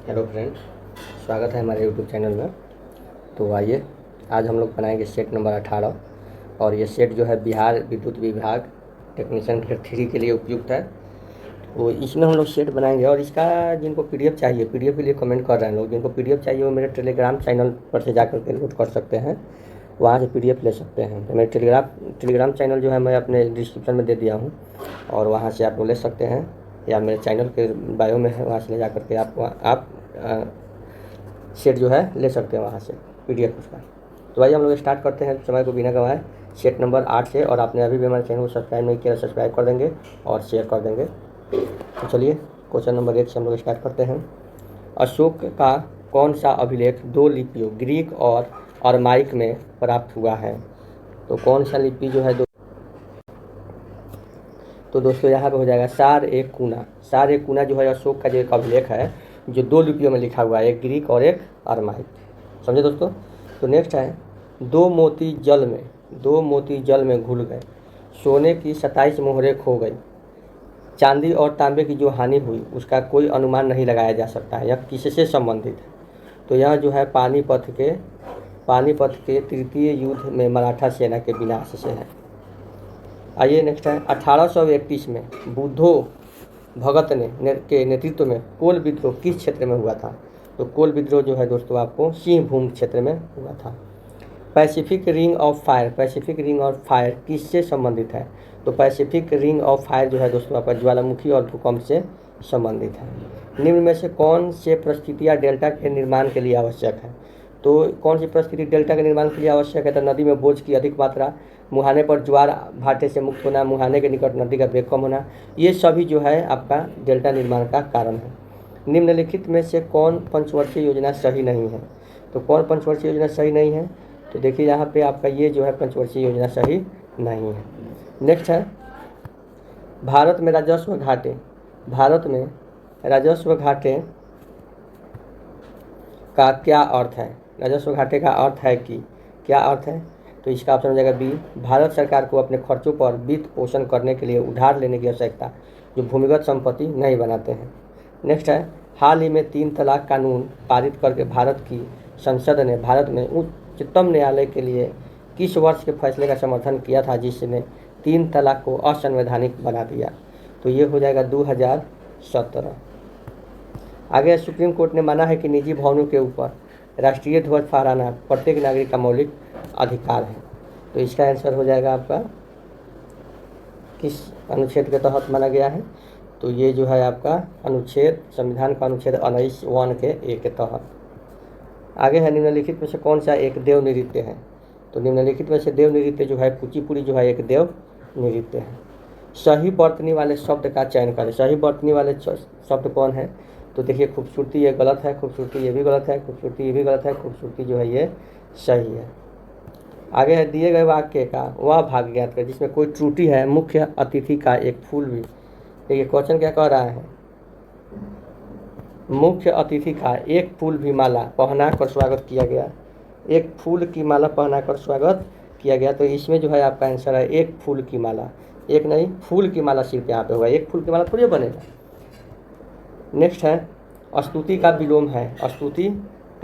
Hello friends, स्वागत है हमारे यूट्यूब चैनल में। तो आइए, आज हम लोग बनाएंगे सेट नंबर 18 और ये सेट जो है बिहार विद्युत विभाग टेक्नीशियन ग्रेड 3 के लिए उपयुक्त है। तो इसमें हम लोग सेट बनाएंगे और इसका जिनको पीडीएफ चाहिए, पीडीएफ के लिए कमेंट कर रहे हैं लोग, जिनको पीडीएफ चाहिए वो मेरे टेलीग्राम चैनल पर से जाकर के नोट कर सकते हैं, वहाँ से पीडीएफ ले सकते हैं। तो मेरे टेलीग्राम चैनल जो है मैं अपने डिस्क्रिप्शन में दे दिया हूँ और वहाँ से आप लोग ले सकते हैं, या मेरे चैनल के बायो में है, वहाँ से ले जा करके आप सेट जो है ले सकते हैं वहाँ से पीडीएफ उसका। तो आइए हम लोग स्टार्ट करते हैं समय को बिना गंवाए सेट नंबर 8 से। और आपने अभी भी हमारे चैनल को सब्सक्राइब नहीं किया, सब्सक्राइब कर देंगे और शेयर कर देंगे। तो चलिए क्वेश्चन नंबर 1 से हम लोग स्टार्ट करते हैं। अशोक का कौन सा अभिलेख 2 लिपियों ग्रीक और अरमाइक में प्राप्त हुआ है? तो कौन सा लिपि जो है तो दोस्तों यहाँ पे हो जाएगा सार ए कूना। सार ए कूना जो है अशोक का जो एक अभिलेख है जो 2 लिपियों में लिखा हुआ है, एक ग्रीक और एक अरमाइक। समझे दोस्तों? तो नेक्स्ट है, दो मोती जल में घुल गए, सोने की 27 मोहरें खो गई, चांदी और तांबे की जो हानि हुई उसका कोई अनुमान नहीं लगाया जा सकता है, यह किससे संबंधित है? तो यह जो है पानीपत के तृतीय युद्ध में मराठा सेना के विनाश से है। आइए नेक्स्ट है, 1831 में बुद्धो भगत के नेतृत्व में कोल विद्रोह किस क्षेत्र में हुआ था? तो कोल विद्रोह जो है दोस्तों आपको सिंहभूम क्षेत्र में हुआ था। पैसिफिक रिंग ऑफ फायर किससे संबंधित है? तो पैसिफिक रिंग ऑफ फायर जो है दोस्तों आपका ज्वालामुखी और भूकंप से संबंधित है। निम्न में से कौन से परिस्थितियाँ डेल्टा के निर्माण के लिए आवश्यक है? तो कौन सी परिस्थिति डेल्टा के निर्माण के लिए आवश्यक है? तो नदी में बोझ की अधिक मात्रा, मुहाने पर ज्वार भाटे से मुक्त होना, मुहाने के निकट नदी का वेग कम होना, ये सभी जो है आपका डेल्टा निर्माण का कारण है। निम्नलिखित में से कौन पंचवर्षीय योजना सही नहीं है? तो कौन पंचवर्षीय योजना सही नहीं है? तो देखिए यहाँ पे आपका ये जो है पंचवर्षीय योजना सही नहीं है। नेक्स्ट है, भारत में राजस्व घाटे का क्या अर्थ है? राजस्व घाटे का अर्थ है कि क्या अर्थ है? तो इसका ऑप्शन हो जाएगा बी, भारत सरकार को अपने खर्चों पर वित्त पोषण करने के लिए उधार लेने की आवश्यकता जो भूमिगत संपत्ति नहीं बनाते हैं। नेक्स्ट है, हाल ही में 3 तलाक कानून पारित करके भारत की संसद ने भारत में उच्चतम न्यायालय के लिए किस वर्ष के फैसले का समर्थन किया था जिसने 3 तलाक को असंवैधानिक बना दिया? तो ये हो जाएगा 2017। आगे, सुप्रीम कोर्ट ने माना है कि निजी भवनों के ऊपर राष्ट्रीय ध्वज फहराना प्रत्येक नागरिक का मौलिक अधिकार है। तो इसका आंसर हो जाएगा आपका किस अनुच्छेद के तहत माना गया है? तो ये जो है आपका संविधान का अनुच्छेद 19(1) के ए के तहत। आगे है, निम्नलिखित में से कौन सा एक देव नृत्य है? तो निम्नलिखित में से देव नृत्य जो है कुचिपुड़ी जो है एक देव नृत्य है। सही बर्तनी वाले शब्द का चयन करें। सही बर्तनी वाले शब्द कौन है? तो देखिए, खूबसूरती ये गलत है, खूबसूरती ये भी गलत है, खूबसूरती ये भी गलत है, खूबसूरती जो है ये सही है। आगे है, दिए गए वाक्य का वह भाग ज्ञात करें जिसमें कोई त्रुटि है। मुख्य अतिथि का एक फूल भी, देखिए क्वेश्चन क्या कह रहा है, मुख्य अतिथि का एक फूल भी माला पहना कर स्वागत किया गया, एक फूल की माला पहना कर स्वागत किया गया। तो इसमें जो है आपका आंसर है एक फूल की माला, एक नहीं फूल की माला सिर्फ यहाँ पे होगा, एक फूल की माला थोड़ी बनेगा। नेक्स्ट है, स्तुति का विलोम है। स्तुति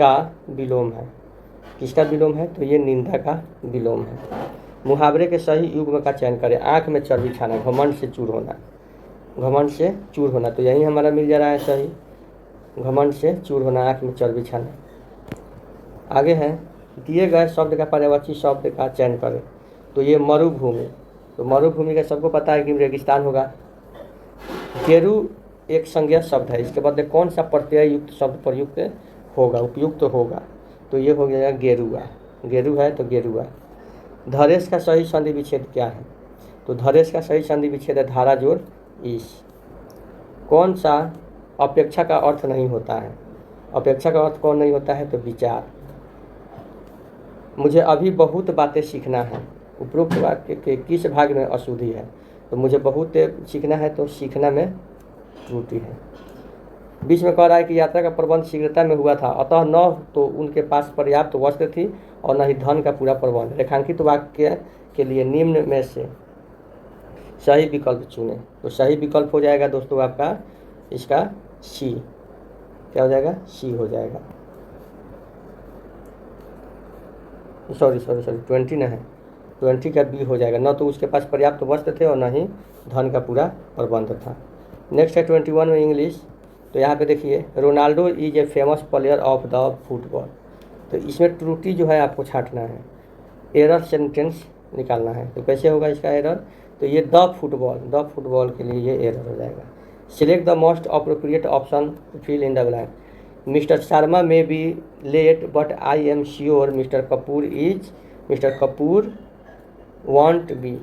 का विलोम है, किसका विलोम है? तो ये निंदा का विलोम है। मुहावरे के सही युग्म का चयन करें। आँख में चर्बी छाना, घमंड से चूर होना, घमंड से चूर होना। तो यही हमारा मिल जा रहा है सही, घमंड से चूर होना, आँख में चर्बी छाना। आगे है, दिए गए शब्द का पर्यायवाची शब्द का चयन करें। तो ये मरुभूमि, तो मरुभूमि का सबको पता है कि रेगिस्तान होगा। गेरू एक संज्ञा शब्द है, इसके बदले कौन सा प्रत्यय युक्त शब्द प्रयुक्त होगा, उपयुक्त होगा? तो ये हो गया गेरुआ, गेरू है तो गेरुआ। धरेश का सही संधि विच्छेद क्या है? तो धरेश का सही संधि विच्छेद है धारा जोड़ ईश। कौन सा अपेक्षा का अर्थ नहीं होता है? अपेक्षा का अर्थ कौन नहीं होता है? तो विचार। मुझे अभी बहुत बातें सीखना है, उपरोक्त वाक्य के किस भाग में अशुद्धि है? तो मुझे बहुत सीखना है, तो सीखना में त्रुटि है। बीच में कह रहा है कि यात्रा का प्रबंध शीघ्रता में हुआ था, अतः न तो उनके पास पर्याप्त वस्त्र थी और न ही धन का पूरा प्रबंध। रेखांकित वाक्य के लिए निम्न में से सही विकल्प चुनें। तो सही विकल्प हो जाएगा दोस्तों आपका इसका सी, क्या हो जाएगा, सी हो जाएगा। सॉरी 20 ना है, 20 का बी हो जाएगा। न तो उसके पास पर्याप्त वस्त्र थे और न ही धन का पूरा प्रबंध था। नेक्स्ट है 21 में इंग्लिश। तो यहाँ पे देखिए, Ronaldo is a famous player of the football. तो इसमें त्रुटि जो है आपको छांटना है, एरर सेंटेंस निकालना है। तो कैसे होगा इसका एरर, तो ये द फुटबॉल के लिए ये एरर हो जाएगा। Select the most appropriate option to fill in the blank. Mister Sharma may be late but I am sure Mister Kapoor won't be.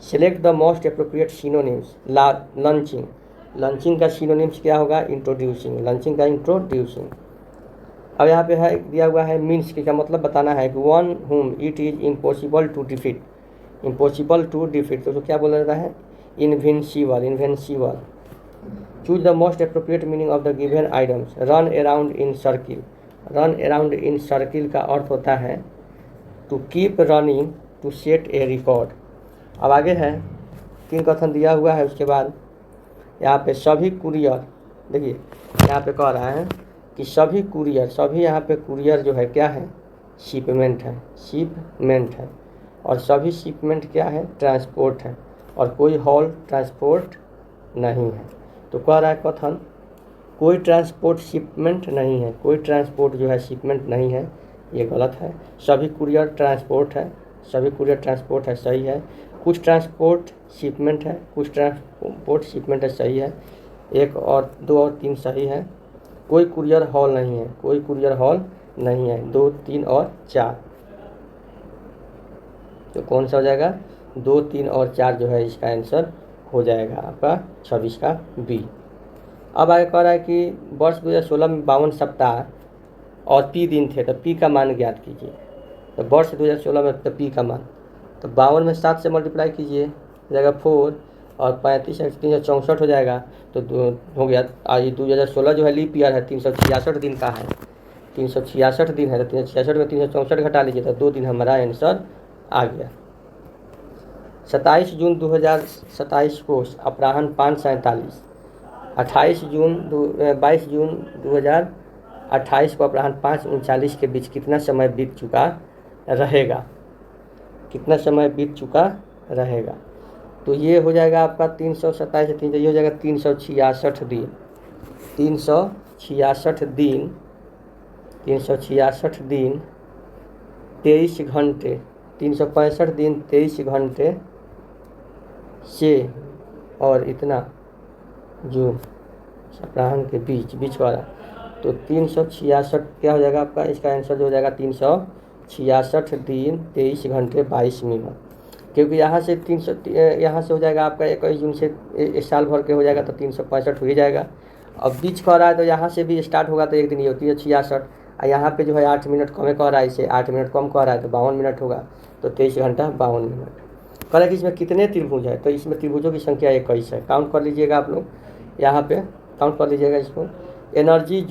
Select the most appropriate synonyms. Launching का synonyms क्या होगा, introducing. Launching का introducing. अब यहाँ पे है दिया हुआ है मीन्स का मतलब बताना है कि one whom it is impossible to defeat. तो क्या बोला जाता है, invincible. Choose the most appropriate meaning of the given items. Run around in circle का अर्थ होता है to keep running to set a record. अब आगे है 3 कथन दिया हुआ है। उसके बाद यहाँ पे सभी कुरियर, देखिए यहाँ पे कह रहा है कि सभी यहाँ पे कुरियर जो है क्या है, शिपमेंट है। और सभी शिपमेंट क्या है, ट्रांसपोर्ट है। और कोई हॉल ट्रांसपोर्ट नहीं है। तो कह रहा है कथन, कोई ट्रांसपोर्ट शिपमेंट नहीं है, कोई ट्रांसपोर्ट जो है शिपमेंट नहीं है, ये गलत है। सभी कुरियर ट्रांसपोर्ट है, सही है। कुछ ट्रांसपोर्ट शिपमेंट है, सही है। 1 और 2 और 3 सही है। कोई कुरियर हॉल नहीं है, 2, 3 और 4। तो कौन सा हो जाएगा, 2, 3 और 4 जो है इसका आंसर हो जाएगा आपका 26 का बी। अब आगे कह रहा है कि वर्ष 2016 में 52 सप्ताह और पी दिन थे, तो पी का मान ज्ञात कीजिए। तो वर्ष 2016 में तो पी का मान, तो 52 में 7 से मल्टीप्लाई कीजिए, हो जाएगा 4 और 35 है 364 हो जाएगा। तो हो गया। आज 2016 जो है लीप ईयर है, 366 दिन का है, 366 दिन है। तो 366 में 364 घटा लीजिए तो 2 दिन हमारा आंसर आ गया। 27 जून 2027 को अपराह्न 5:47, 22 जून 2028 को अपराह्न 5:39 के बीच कितना समय बीत चुका रहेगा। तो ये हो जाएगा आपका 327 3, ये हो जाएगा 366 दिन। 366 दिन 23 घंटे, 365 दिन 23 घंटे से और इतना जो अपराह्न के बीच वाला, तो 366 क्या हो जाएगा आपका, इसका आंसर जो हो जाएगा 366 दिन 23 घंटे 22 मिनट। क्योंकि यहाँ से यहाँ से हो जाएगा आपका 21 जून से एक साल भर के हो जाएगा, तो 365 हो ही जाएगा। अब बीच कह रहा है तो यहाँ से भी स्टार्ट होगा तो एक दिन ये होती है 66, और यहाँ पे जो है 8 मिनट कम कह रहा है, इसे 8 मिनट कम कह रहा है तो 52 मिनट होगा। तो 23 घंटा 52 मिनट। कह रहा है कि इसमें कितने त्रिभुज है, तो इसमें त्रिभुजों की संख्या 21 है। काउंट कर लीजिएगा आप लोग, यहाँ पे काउंट कर लीजिएगा इसको। एनर्जी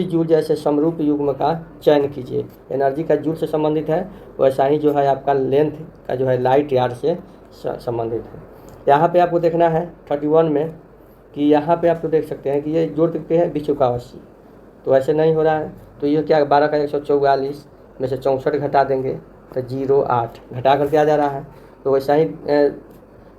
जूल जैसे समरूप युग्म का चयन कीजिए। एनर्जी का जूल से संबंधित है, वैसा ही जो है आपका लेंथ का जो है लाइट यार्ड से संबंधित है। यहाँ पे आपको देखना है 31 में कि यहाँ पे आप तो देख सकते हैं कि ये जोड़ पे है 20 का 80, तो ऐसे नहीं हो रहा है। तो ये क्या 12 का 144 में से 64 घटा देंगे तो 0.8 घटा करके आ जा रहा है। तो वैसा ही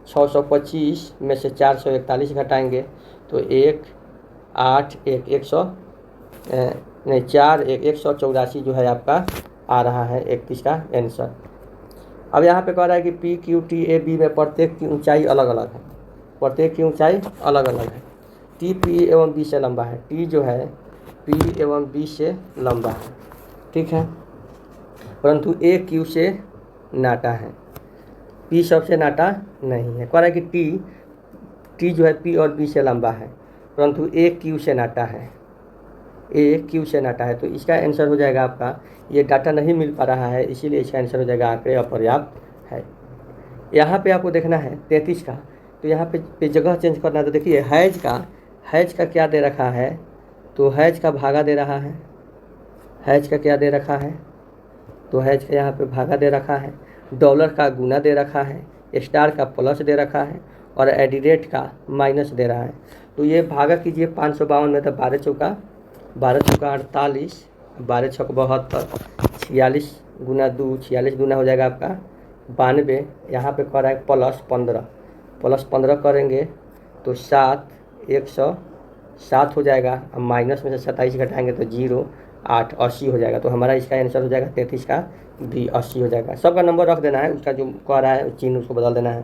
625 में से 441 घटाएंगे तो 184 जो है आपका आ रहा है 31 का आंसर। अब यहाँ पे कह रहा है कि p q t a b में प्रत्येक की ऊंचाई अलग अलग है, टी पी एवं बी से लंबा है, टी जो है पी एवं बी से लंबा है, ठीक है, परंतु ए क्यू से नाटा है, पी सबसे नाटा नहीं है। कह रहा है कि टी जो है पी और बी से लंबा है परंतु ए क्यू से नाटा है, तो इसका आंसर हो जाएगा आपका, ये डाटा नहीं मिल पा रहा है इसीलिए इसका आंसर हो जाएगा आंकड़े अपर्याप्त है। यहाँ पे आपको देखना है 33 का, तो यहाँ पे जगह चेंज करना है। तो देखिए हैज का क्या दे रखा है, तो हैज का भागा दे रहा है, हैज का क्या दे रखा है, तो हैज का यहाँ पे भागा दे रखा है, डॉलर का गुना दे रखा है, स्टार का प्लस दे रखा है, और एडिडेट का माइनस दे रहा है। तो ये भागा कीजिए 552 में, तो 12 चौका 48, 12 छक 72, 46 गुना 2, 46 गुना हो जाएगा आपका 92। यहाँ पे कर रहा है +15 करेंगे तो 7, 107 हो जाएगा। अब माइनस में से 27 घटाएंगे तो 0, 8, 80 हो जाएगा। तो हमारा इसका आंसर हो जाएगा 33 का बी, 80 हो जाएगा। सबका नंबर रख देना है, उसका जो कह रहा है चिन्ह उसको बदल देना है।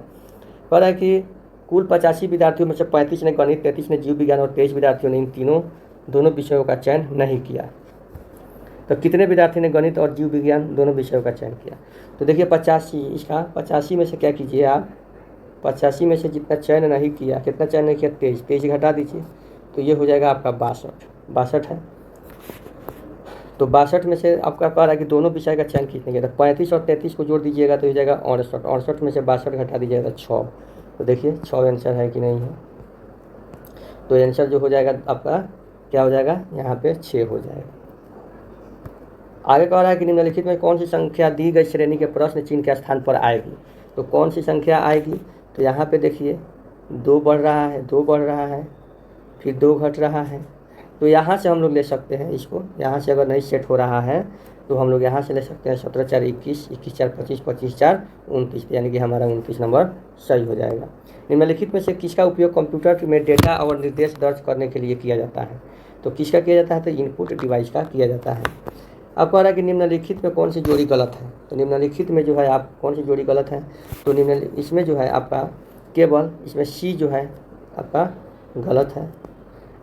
कह रहा है कि कुल 85 विद्यार्थियों में से 35 ने गणित, 33 ने जीव विज्ञान और 23 विद्यार्थियों ने इन दोनों विषयों का चयन नहीं किया। तो कितने विद्यार्थी ने गणित और जीव विज्ञान दोनों विषयों का चयन किया? तो देखिए 85, इसका 85 में से क्या कीजिए आप, 85 में से जितना चयन नहीं किया, कितना चयन नहीं किया, 23 घटा दीजिए, तो ये हो जाएगा आपका 62 है। तो 62 में से आपका कह रहा है कि दोनों विषय का चयन कितने किया, तो 35 और 33 को जोड़ दीजिएगा तो हो जाएगा 68 में से 62 घटा दीजिएगा तो 6। तो देखिए 6 आंसर है कि नहीं है। तो आंसर जो हो जाएगा आपका क्या हो जाएगा, यहाँ पे 6 हो जाएगा। आगे कह रहा है कि निम्नलिखित में कौन सी संख्या दी गई श्रेणी के प्रश्न चिन्ह के स्थान पर आएगी? तो कौन सी संख्या आएगी? तो यहाँ पे देखिए 2 बढ़ रहा है, फिर 2 घट रहा है। तो यहाँ से हम लोग ले सकते हैं इसको, यहाँ से अगर नहीं सेट हो रहा है तो हम लोग यहाँ से ले सकते हैं 17 4 21, 21 4 25, 25 4 29, यानी कि हमारा 29 नंबर सही हो जाएगा। निम्नलिखित में से किसका उपयोग कंप्यूटर में डेटा और निर्देश दर्ज करने के लिए किया जाता है? तो किसका किया जाता है? तो इनपुट डिवाइस का किया जाता है। अब कह रहा है कि निम्नलिखित में कौन सी जोड़ी गलत है? तो निम्नलिखित में जो है आप कौन सी जोड़ी गलत है? तो इसमें जो है आपका केवल इसमें सी जो है आपका गलत है।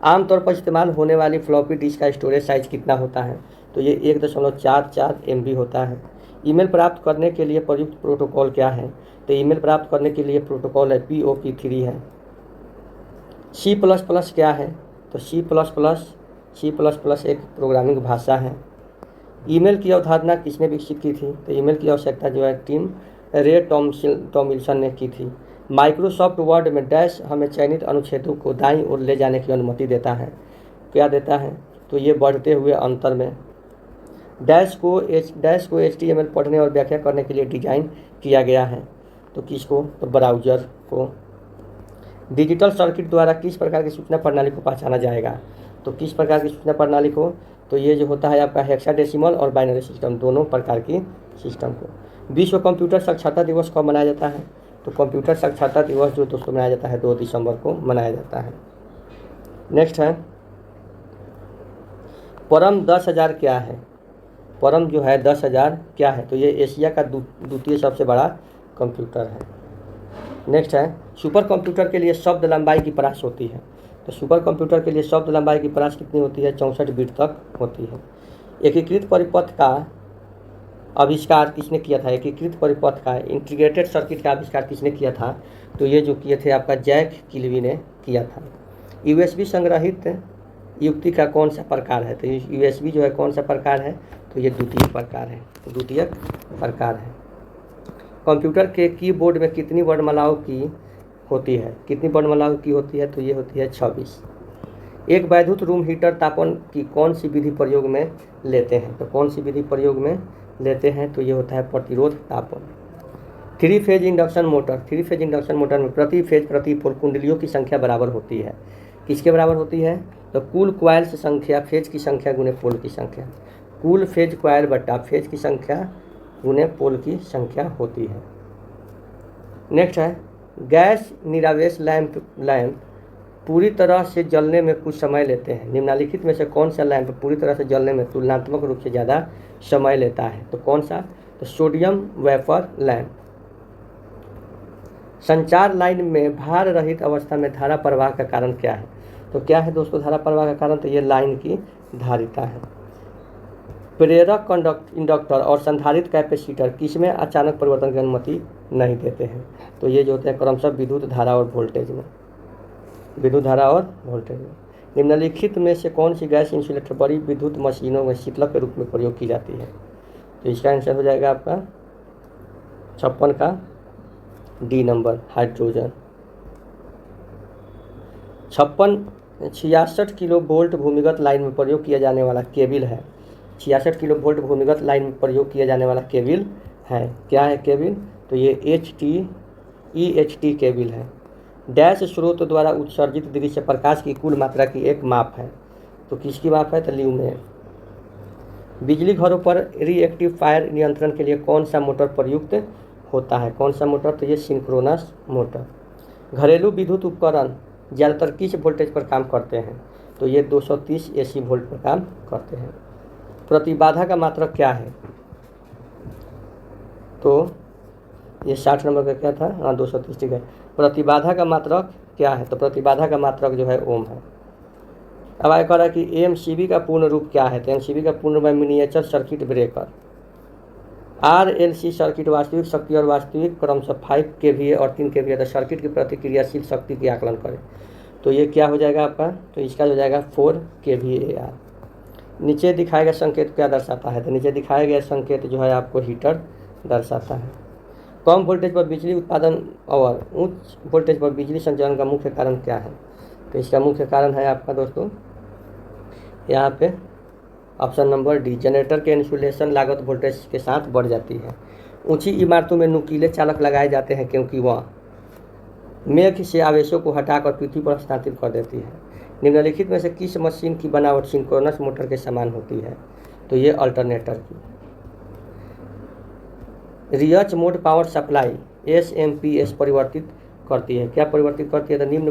आमतौर पर इस्तेमाल होने वाली फ्लॉपी डिस्क का स्टोरेज साइज कितना होता है? तो ये 1.44 MB होता है। ईमेल प्राप्त करने के लिए प्रयुक्त प्रोटोकॉल क्या है? तो ईमेल प्राप्त करने के लिए प्रोटोकॉल है POP3 है। C++ क्या है? तो C++ एक प्रोग्रामिंग भाषा है। ईमेल की अवधारणा किसने विकसित की थी? तो ईमेल की आवश्यकता जो है टिम रे टॉमिल्सन ने की थी। माइक्रोसॉफ्ट वर्ड में डैश हमें चयनित अनुच्छेदों को दाईं ओर ले जाने की अनुमति देता है। क्या देता है? तो ये बढ़ते हुए अंतर में डैश को HTML पढ़ने और व्याख्या करने के लिए डिजाइन किया गया है। तो किसको? तो ब्राउज़र को। डिजिटल सर्किट द्वारा किस प्रकार की सूचना प्रणाली को पहचाना जाएगा? तो किस प्रकार की सूचना प्रणाली को? तो ये जो होता है आपका हेक्साडेसिमल और बाइनरी सिस्टम, दोनों प्रकार की सिस्टम को। विश्व कंप्यूटर साक्षरता दिवस कब मनाया जाता है? तो कंप्यूटर साक्षरता दिवस जो दोस्तों मनाया जाता है 2 दिसंबर को मनाया जाता है। नेक्स्ट है परम 10,000 क्या है? परम जो है 10,000 क्या है? तो ये एशिया का द्वितीय सबसे बड़ा कंप्यूटर है। नेक्स्ट है सुपर कंप्यूटर के लिए शब्द लंबाई की परास होती है। तो सुपर कंप्यूटर के लिए शब्द लंबाई की परास कितनी होती है? 64 बिट तक होती है। एकीकृत परिपथ का आविष्कार किसने किया था? एकीकृत परिपथ का इंटीग्रेटेड सर्किट का आविष्कार किसने किया था? तो ये जो किए थे आपका जैक किल्वी ने किया था। USB संग्रहित युक्ति का कौन सा प्रकार है? तो USB जो है कौन सा प्रकार है? तो ये द्वितीयक प्रकार है। कंप्यूटर के कीबोर्ड में कितनी वर्णमालाओं की होती है? तो ये होती है 26। एक वैद्युत रूम हीटर तापन की कौन सी विधि प्रयोग में लेते हैं? तो कौन सी विधि प्रयोग में लेते हैं? तो ये होता है प्रतिरोध तापन। 3 फेज इंडक्शन मोटर में प्रति फेज प्रति पोल कुंडलियों की संख्या बराबर होती है। किसके बराबर होती है? तो कुल क्वाइल्स संख्या फेज की संख्या गुने पोल की संख्या। कुल फेज क्वाइल बट्टा फेज की संख्या गुने पोल की संख्या होती है। नेक्स्ट है गैस निरावेश लैंप पूरी तरह से जलने में कुछ समय लेते हैं। निम्नलिखित में से कौन सा लैंप पूरी तरह से जलने में तुलनात्मक रूप से ज़्यादा समय लेता है? तो कौन सा? तो सोडियम वेपर लैंप। संचार लाइन में भार रहित अवस्था में धारा प्रवाह का कारण क्या है? तो क्या है दोस्तों धारा प्रवाह का कारण? तो ये लाइन की धारिता है। प्रेरक इंडक्टर और संधारित्र कैपेसिटर किसमें अचानक परिवर्तन की अनुमति नहीं देते हैं? तो ये जो होते हैं क्रमशः विद्युत धारा और वोल्टेज में। निम्नलिखित में से कौन सी गैस इंसुलेटर बड़ी विद्युत मशीनों में शीतलक के रूप में प्रयोग की जाती है? तो इसका आंसर हो जाएगा आपका 56 का D number hydrogen. 66 kilo volt भूमिगत लाइन में प्रयोग किया जाने वाला केबल है। 66 किलो वोल्ट भूमिगत लाइन में प्रयोग किया जाने वाला केबल है। क्या है केबल? तो ये EHT केबल है। डैश स्रोत द्वारा उत्सर्जित दृश्य प्रकाश की कुल मात्रा की एक माप है। तो किसकी माप है? तो ल्यूमेन। बिजली घरों पर रिएक्टिव फायर नियंत्रण के लिए कौन सा मोटर प्रयुक्त होता है? कौन सा मोटर? तो ये सिंक्रोनस मोटर। घरेलू विद्युत उपकरण ज़्यादातर किस वोल्टेज पर काम करते हैं? तो ये 230 AC वोल्ट पर काम करते हैं। प्रतिबाधा का मात्रक क्या है? तो ये 60 नंबर का क्या था? हाँ 230, ठीक है। प्रतिबाधा का मात्रक क्या है? तो प्रतिबाधा का मात्रक जो है ओम है। अब आगे कह रहा है कि एमसीबी का पूर्ण रूप क्या है? तो एमसीबी का पूर्ण रूप है miniature circuit breaker. RLC circuit वास्तविक शक्ति और वास्तविक क्रमशः 5 kVA और 3 kVA तक सर्किट की प्रतिक्रियाशील शक्ति की आकलन करें। तो ये क्या हो जाएगा आपका? तो इसका हो जाएगा 4 kVAR। नीचे दिखाया गया संकेत क्या दर्शाता है? तो नीचे दिखाया गया संकेत जो है आपको हीटर दर्शाता है। कम वोल्टेज पर बिजली उत्पादन और उच्च वोल्टेज पर बिजली संचालन का मुख्य कारण क्या है? तो इसका मुख्य कारण है आपका दोस्तों यहाँ पे ऑप्शन नंबर डी, जनरेटर के इंसुलेशन लागत वोल्टेज के साथ बढ़ जाती है। ऊंची इमारतों में नुकीले चालक लगाए जाते हैं क्योंकि वह मेघ से आवेशों को हटाकर पृथ्वी पर हस्तांतरित कर देती है। निम्नलिखित में से किस मशीन की बनावट सिंक्रोनस मोटर के समान होती है? तो ये अल्टरनेटर की। रियच मोड पावर सप्लाई SMPS परिवर्तित करती है। क्या परिवर्तित करती है? तो निम्न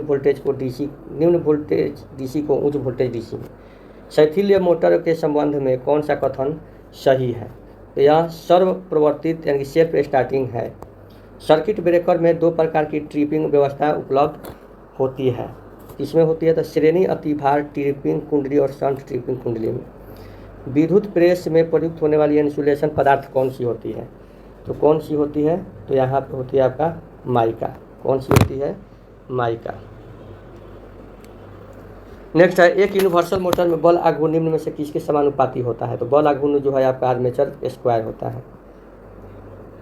वोल्टेज DC को उच्च वोल्टेज DC में। शैथिल्य मोटर के संबंध में कौन सा कथन सही है? तो यह सर्वप्रवर्तित यानी सेल्फ स्टार्टिंग है। सर्किट ब्रेकर में 2 प्रकार की ट्रिपिंग व्यवस्था उपलब्ध होती है। इसमें होती है तो श्रेणी अतिभार ट्रिपिंग कुंडली और शंट ट्रिपिंग कुंडली में। विद्युत प्रेस में प्रयुक्त होने वाली इंसुलेशन पदार्थ कौन सी होती है? तो कौन सी होती है? तो यहाँ पे होती है आपका माइका। कौन सी होती है? माइका। नेक्स्ट है, एक यूनिवर्सल मोटर में बल आघूर्ण निम्न में से किसके समानुपाती होता है? तो बल आघूर्ण जो है आपका आर्मेचर स्क्वायर होता है।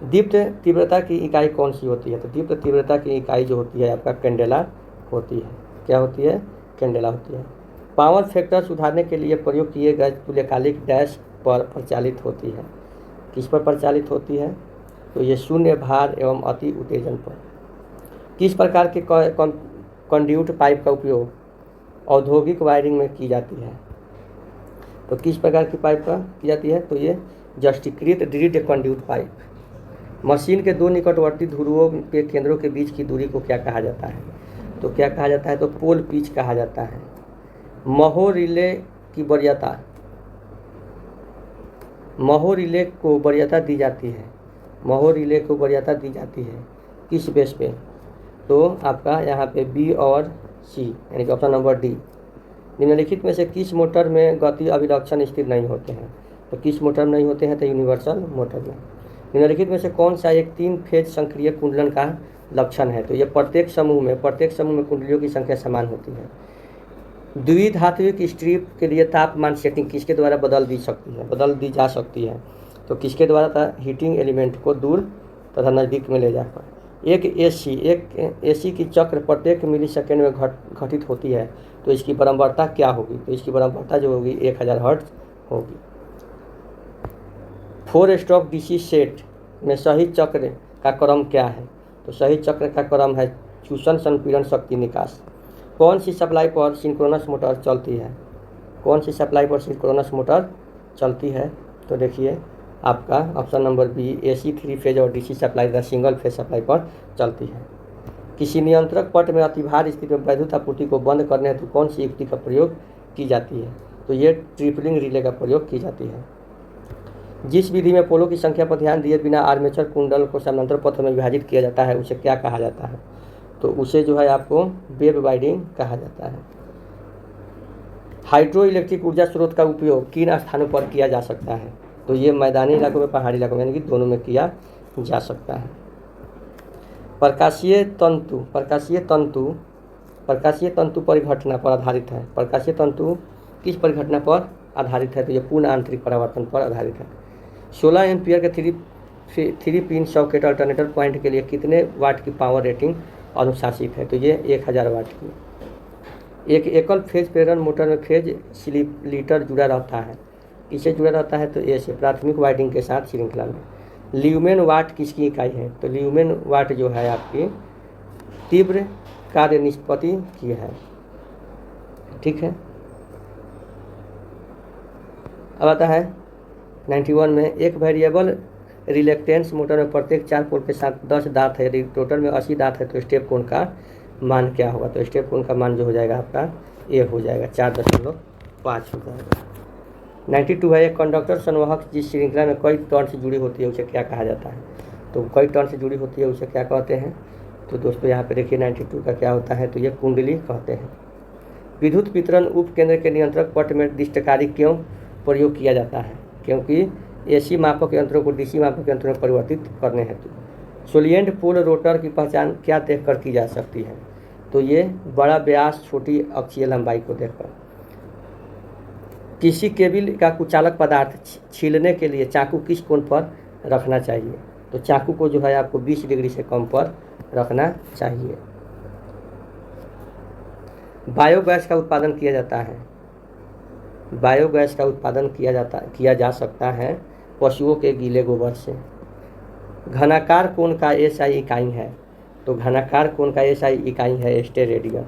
दीप्त तीव्रता की इकाई कौन सी होती है? तो दीप्त तीव्रता की इकाई जो होती है आपका कैंडेला होती है। क्या होती है? कैंडेला होती है। पावर फैक्टर सुधारने के लिए प्रयोग किए गए तुल्यकालिक डैश पर प्रचालित होती है। किस पर प्रचालित होती है? तो ये शून्य भार एवं अति उत्तेजन पर। किस प्रकार के कंड्यूट पाइप का उपयोग औद्योगिक वायरिंग में की जाती है? तो किस प्रकार की पाइप का की जाती है? तो ये जस्टिकृत दृढ़ कंड्यूट पाइप। मशीन के 2 निकटवर्ती ध्रुवों के केंद्रों के बीच की दूरी को क्या कहा जाता है? तो क्या कहा जाता है? तो पोल पिच कहा जाता है। महो रिले की वरीयता, महो रिले को वरीयता दी जाती है। महो रिले को वरीयता दी जाती है किस बेस पे? तो आपका यहाँ पे बी और सी यानी कि ऑप्शन नंबर डी। निम्नलिखित में से किस मोटर में गति अभिलक्षण स्थिर नहीं होते हैं? तो किस मोटर में नहीं होते हैं? तो यूनिवर्सल मोटर में। निम्नलिखित में से कौन सा एक 3 फेज संक्रिय कुंडलन का लक्षण है? तो ये प्रत्येक समूह में कुंडलियों की संख्या समान होती है। द्विधात्विक स्ट्रिप के लिए तापमान सेटिंग किसके द्वारा बदल दी जा सकती है? तो किसके द्वारा? था हीटिंग एलिमेंट को दूर तथा नज़दीक में ले जाकर। एक एसी की चक्र प्रत्येक मिलीसेकंड में घटित होती है, तो इसकी बारंबारता क्या होगी? तो इसकी बारंबारता जो होगी 1000 हर्ट्ज होगी। 4 स्ट्रोक DC सेट में सही चक्र का क्रम क्या है? तो सही चक्र का क्रम है चूषण संपीड़न शक्ति निकास। कौन सी सप्लाई पर सिंक्रोनस मोटर चलती है? कौन सी सप्लाई पर सिंक्रोनस मोटर चलती है? तो देखिए आपका option number b, AC 3 phase और DC सप्लाई तथा सिंगल फेज सप्लाई पर चलती है। किसी नियंत्रक पट में अतिभार स्थिति में विद्युत आपूर्ति को बंद करने हेतु कौन सी युक्ति का प्रयोग की जाती है? तो ये ट्रिपलिंग रिले का प्रयोग की जाती है। जिस विधि में पोलों की संख्या पर ध्यान दिए बिना आर्मेचर कुंडल को समानांतर पथ में विभाजित किया जाता है उसे क्या कहा जाता है? तो उसे जो है आपको वेव वाइडिंग कहा जाता है। हाइड्रो इलेक्ट्रिक ऊर्जा स्रोत का उपयोग किन स्थानों पर किया जा सकता है? तो ये मैदानी इलाकों में, पहाड़ी इलाकों में, यानी कि दोनों में किया जा सकता है। प्रकाशीय तंतु परिघटना पर आधारित है। प्रकाशीय तंतु किस परिघटना पर आधारित है? तो ये पूर्ण आंतरिक परावर्तन पर आधारित है। 16 एम्पियर के 3 पिन सॉकेट अल्टरनेटर पॉइंट के लिए कितने वाट की पावर रेटिंग अनुशासित है? तो ये 1000 वाट की। एक एकल फेज प्रेरण मोटर में फेज स्प्लिटर जुड़ा रहता है। इसे जुड़ा रहता है तो ए से प्राथमिक वाइंडिंग के साथ श्रृंखला में। ल्यूमेन वाट किसकी इकाई है? तो ल्यूमेन वाट जो है आपकी तीव्र कार्य निष्पत्ति की है। ठीक है। अब आता है 91 में, एक वेरिएबल रिलेक्टेंस मोटर में प्रत्येक 4 पोल के साथ 10 दांत है, यदि टोटल में 80 दांत है तो स्टेप कोण का मान क्या होगा? तो स्टेप कोण का मान जो हो जाएगा आपका ये हो जाएगा 4.5 हो जाएगा। 92 है, एक कंडक्टर संवाहक जिस श्रृंखला में कई टर्न से जुड़ी होती है उसे क्या कहा जाता है? तो कई टर्न से जुड़ी होती है उसे क्या कहते हैं? तो दोस्तों यहाँ पे देखिए 92 का क्या होता है, तो ये कुंडली कहते हैं। विद्युत वितरण उपकेंद्र के नियंत्रक पट में दिष्टकारी क्यों प्रयोग किया जाता है? क्योंकि एसी मापक यंत्रों को डीसी मापक यंत्रों में परिवर्तित करने हेतु। सोलिएंट पोल रोटर की पहचान क्या देखकर की जा सकती है? तो ये बड़ा व्यास छोटी अक्षीय लंबाई को देखकर। किसी केबिल का कुचालक पदार्थ छीलने के लिए चाकू किस कोण पर रखना चाहिए? तो चाकू को जो है आपको 20 डिग्री से कम पर रखना चाहिए। बायोगैस का उत्पादन किया जाता है, बायोगैस का उत्पादन किया जा सकता है पशुओं के गीले गोबर से। घनाकार कोण का एसआई इकाई है, तो घनाकार कोण का एसआई इकाई है स्टेरेडियन।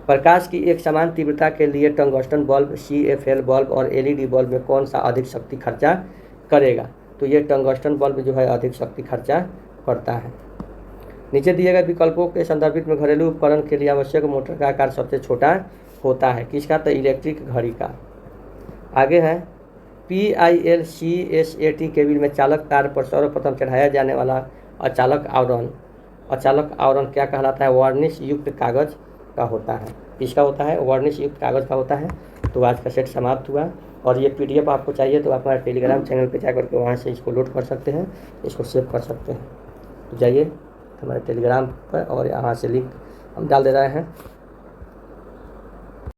प्रकाश की एक समान तीव्रता के लिए टंगस्टन बल्ब, CFL बल्ब और LED बल्ब में कौन सा अधिक शक्ति खर्चा करेगा? तो ये टंगस्टन बल्ब जो है अधिक शक्ति खर्चा करता है। नीचे दिए गए विकल्पों के संदर्भित में घरेलू उपकरण के लिए आवश्यक मोटर का आकार सबसे छोटा होता है, किसका? तो इलेक्ट्रिक घड़ी का। आगे है PIL CSAT केबिल में चालक तार पर सर्वप्रथम चढ़ाया जाने वाला अचालक आवरण क्या कहलाता है? वार्निश युक्त कागज का होता है। किसका होता है? वार्निश युक्त कागज का होता है। तो आज का सेट समाप्त हुआ, और ये PDF आपको चाहिए तो आप हमारे टेलीग्राम चैनल पे जाकर के वहाँ से इसको लोड कर सकते हैं, इसको सेव कर सकते हैं। तो जाइए हमारे टेलीग्राम पर और यहाँ से लिंक हम डाल दे रहे हैं।